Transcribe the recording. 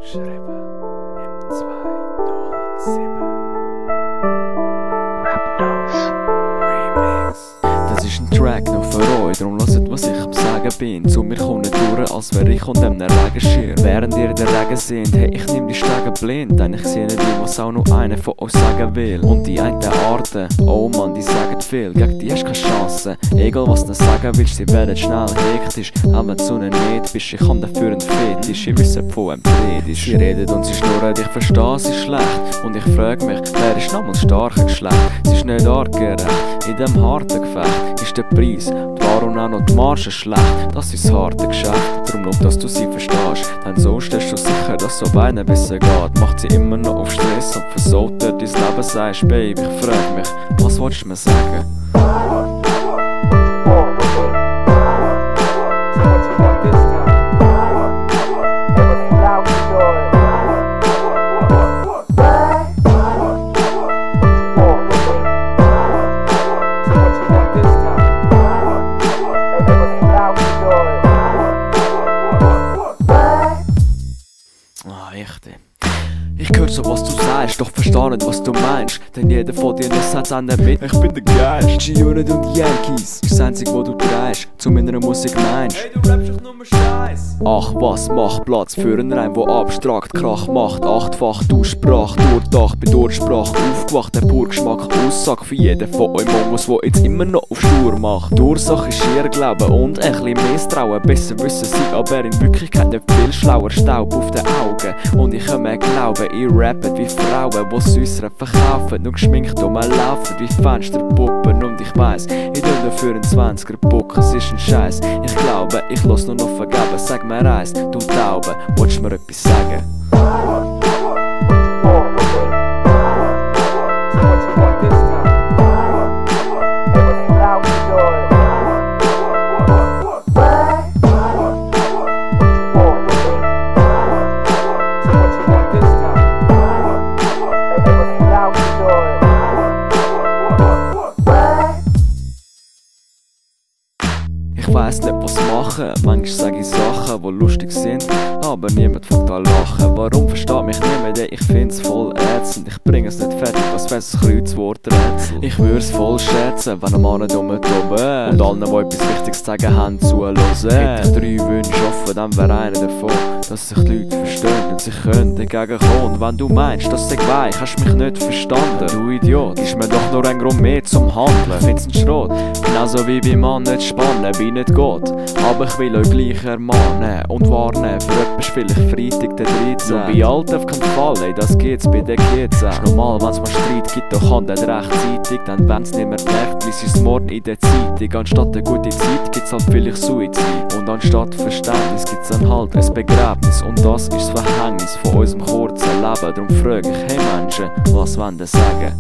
Geschrieben im 207 Remix. Das ist ein Track noch für euch, darum hört, was ich am Sagen bin. Zu mir kommt nicht durch, als wäre ich unter einem Regenschirm. Während ihr den Regen seht, hey, ich nehm die Stege blind, denn ich sehe nicht die, was auch nur einer von euch sagen will. Und die einen Arten, oh Mann, die sagen viel, gegen die hast keine Chance. Egal was du sagen willst, sie werden schnell hektisch. Auch wenn du nicht bist, ich hab dafür einen Fetisch. Ich wisse, von wem die ist. Sie redet und sie schnurren, ich verstehe sie schlecht. Und ich frag mich, wer ist nochmals starker Geschlecht? Sie ist nicht artgerecht, in dem harten Gefecht ist der Preis, die Ware und auch noch die Marge schlecht. Das ist das harte Geschäft, darum nur, dass du sie verstehst. Denn so stehst du sicher, dass so beiden besser geht. Macht sie immer noch auf Stress und versaut dir dein Leben, sagst Baby, ich frag mich, was willst du mir sagen? Ich höre so, was du sagst, doch verstehe nicht, was du meinst. Denn jeder von dir sagt an der mit, ich bin der Geist. G-Unit und die Yankees ist das Einzige, was du drehst, zu meiner Musik meinst. Hey, du rappst doch nur Scheiß. Ach was, mach Platz für einen Reim, der abstrakt Krach macht. Achtfach Durchsprache, durchdacht, bei Durchsprache aufgewacht. Der Purgeschmack, Aussage für jeden von euch Mongos, der jetzt immer noch auf Stur macht. Die Ursache ist Irrglauben und ein bisschen Misstrauen. Besser wissen sie, aber in Wirklichkeit nicht viel schlauer. Staub auf den Augen und ich kann mir glauben, ihr rappet wie Frauen, die Süßere verkaufen und geschminkt rumlaufen wie Fensterpuppen. Und ich weiss, ich will dafür einen 20er bucken, es ist ein Scheiß. Ich glaube, ich lass nur noch vergeben. Sag mir eins, du Taube, willst du mir etwas sagen? Ich weiss nicht, was machen. Manchmal sage ich Sachen, die lustig sind, aber niemand fängt an lachen. Warum versteht mich niemand? Ich find's voll ätzend. Ich bring es nicht fertig, was wär's ein Kreuzworträtsel. Ich würd's voll schätzen, wenn ein Mann dumm toben und allen, die etwas Wichtiges zu sagen haben, zuhören. Hätte ich 3 Wünsche offen, dann wär einer davon, dass sich die Leute verstehen und sich können dagegen kommen. Und wenn du meinst, dass ich weich, hast du mich nicht verstanden. Du Idiot, ist mir doch nur ein Grund mehr zum Handeln. Find's ein Schrott, genauso wie bei Mann nicht spannen, wie nicht geht. Aber ich will euch gleich ermahnen und warnen, für etwas spiel ich Freitag den 13. Nur bei alt auf keinen Fall, ey, das geht's bei den Kids auch. Ist normal, wenn's mal Streit gibt, doch kann das rechtzeitig. Dann wenn's nicht mehr merkt, lies es morgen in der Zeitung. Anstatt eine gute Zeit gibt's halt vielleicht Suizid. Und anstatt Verständnis gibt's dann halt ein Begräbnis. Und das ist das Verhängnis von unserem kurzen Leben. Darum frag ich, hey Menschen, was wollt ihr sagen?